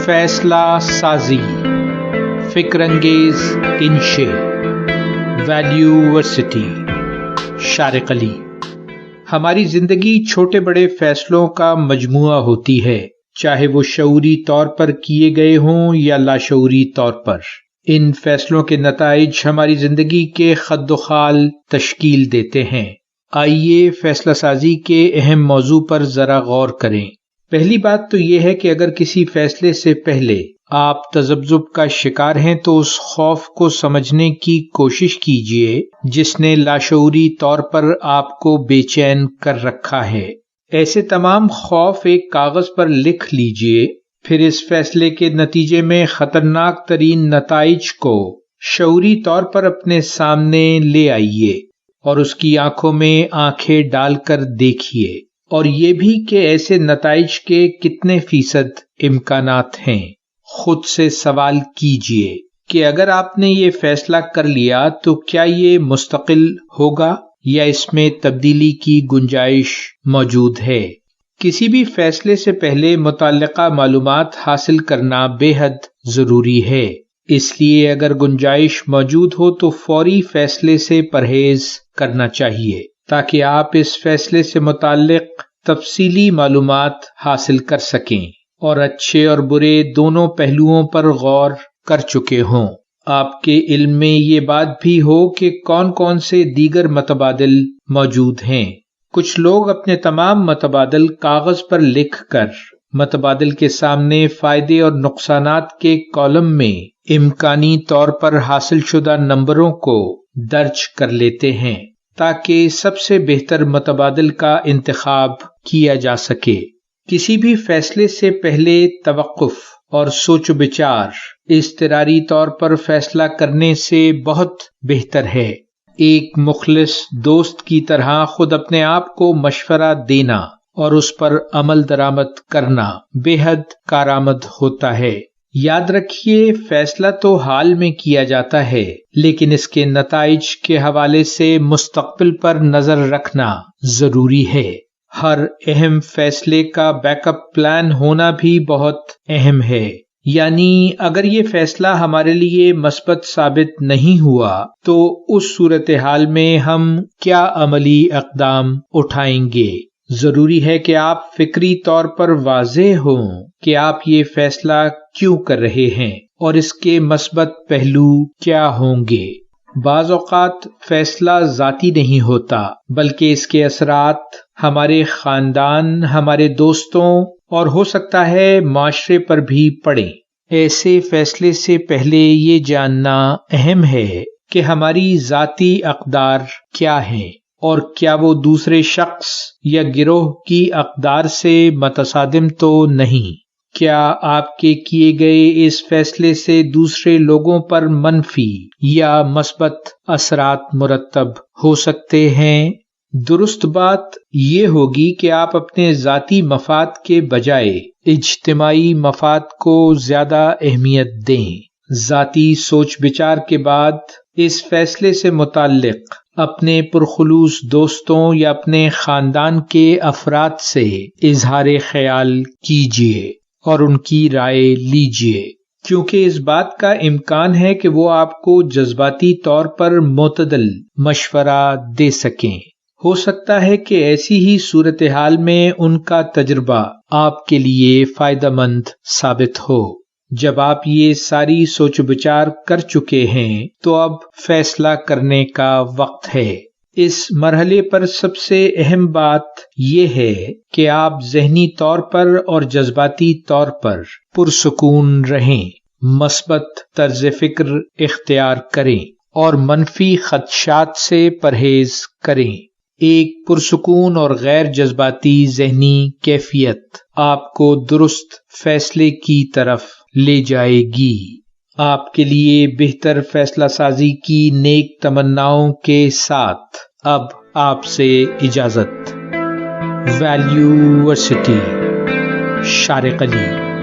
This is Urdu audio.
فیصلہ سازی، فکر انگیز انشے، ویلیو ورسٹی، شارق علی۔ ہماری زندگی چھوٹے بڑے فیصلوں کا مجموعہ ہوتی ہے، چاہے وہ شعوری طور پر کیے گئے ہوں یا لاشعوری طور پر۔ ان فیصلوں کے نتائج ہماری زندگی کے خد و خال تشکیل دیتے ہیں۔ آئیے فیصلہ سازی کے اہم موضوع پر ذرا غور کریں۔ پہلی بات تو یہ ہے کہ اگر کسی فیصلے سے پہلے آپ تذبذب کا شکار ہیں تو اس خوف کو سمجھنے کی کوشش کیجیے جس نے لاشعوری طور پر آپ کو بے چین کر رکھا ہے۔ ایسے تمام خوف ایک کاغذ پر لکھ لیجیے، پھر اس فیصلے کے نتیجے میں خطرناک ترین نتائج کو شعوری طور پر اپنے سامنے لے آئیے اور اس کی آنکھوں میں آنکھیں ڈال کر دیکھیے، اور یہ بھی کہ ایسے نتائج کے کتنے فیصد امکانات ہیں۔ خود سے سوال کیجیے کہ اگر آپ نے یہ فیصلہ کر لیا تو کیا یہ مستقل ہوگا یا اس میں تبدیلی کی گنجائش موجود ہے۔ کسی بھی فیصلے سے پہلے متعلقہ معلومات حاصل کرنا بے حد ضروری ہے، اس لیے اگر گنجائش موجود ہو تو فوری فیصلے سے پرہیز کرنا چاہیے تاکہ آپ اس فیصلے سے متعلق تفصیلی معلومات حاصل کر سکیں اور اچھے اور برے دونوں پہلوؤں پر غور کر چکے ہوں۔ آپ کے علم میں یہ بات بھی ہو کہ کون کون سے دیگر متبادل موجود ہیں۔ کچھ لوگ اپنے تمام متبادل کاغذ پر لکھ کر متبادل کے سامنے فائدے اور نقصانات کے کالم میں امکانی طور پر حاصل شدہ نمبروں کو درج کر لیتے ہیں تاکہ سب سے بہتر متبادل کا انتخاب کیا جا سکے۔ کسی بھی فیصلے سے پہلے توقف اور سوچ و بچار اضطراری طور پر فیصلہ کرنے سے بہت بہتر ہے۔ ایک مخلص دوست کی طرح خود اپنے آپ کو مشورہ دینا اور اس پر عمل درآمد کرنا بے حد کارآمد ہوتا ہے۔ یاد رکھیے، فیصلہ تو حال میں کیا جاتا ہے، لیکن اس کے نتائج کے حوالے سے مستقبل پر نظر رکھنا ضروری ہے۔ ہر اہم فیصلے کا بیک اپ پلان ہونا بھی بہت اہم ہے، یعنی اگر یہ فیصلہ ہمارے لیے مثبت ثابت نہیں ہوا تو اس صورتحال میں ہم کیا عملی اقدام اٹھائیں گے۔ ضروری ہے کہ آپ فکری طور پر واضح ہوں کہ آپ یہ فیصلہ کیوں کر رہے ہیں اور اس کے مثبت پہلو کیا ہوں گے۔ بعض اوقات فیصلہ ذاتی نہیں ہوتا، بلکہ اس کے اثرات ہمارے خاندان، ہمارے دوستوں اور ہو سکتا ہے معاشرے پر بھی پڑیں۔ ایسے فیصلے سے پہلے یہ جاننا اہم ہے کہ ہماری ذاتی اقدار کیا ہیں اور کیا وہ دوسرے شخص یا گروہ کی اقدار سے متصادم تو نہیں۔ کیا آپ کے کیے گئے اس فیصلے سے دوسرے لوگوں پر منفی یا مثبت اثرات مرتب ہو سکتے ہیں؟ درست بات یہ ہوگی کہ آپ اپنے ذاتی مفاد کے بجائے اجتماعی مفاد کو زیادہ اہمیت دیں۔ ذاتی سوچ بچار کے بعد اس فیصلے سے متعلق اپنے پرخلوص دوستوں یا اپنے خاندان کے افراد سے اظہار خیال کیجیے اور ان کی رائے لیجیے، کیونکہ اس بات کا امکان ہے کہ وہ آپ کو جذباتی طور پر معتدل مشورہ دے سکیں۔ ہو سکتا ہے کہ ایسی ہی صورتحال میں ان کا تجربہ آپ کے لیے فائدہ مند ثابت ہو۔ جب آپ یہ ساری سوچ بچار کر چکے ہیں تو اب فیصلہ کرنے کا وقت ہے۔ اس مرحلے پر سب سے اہم بات یہ ہے کہ آپ ذہنی طور پر اور جذباتی طور پر پرسکون رہیں، مثبت طرز فکر اختیار کریں اور منفی خدشات سے پرہیز کریں۔ ایک پرسکون اور غیر جذباتی ذہنی کیفیت آپ کو درست فیصلے کی طرف لے جائے گی۔ آپ کے لیے بہتر فیصلہ سازی کی نیک تمناؤں کے ساتھ اب آپ سے اجازت۔ ویلیو ورسٹی، شارق علی۔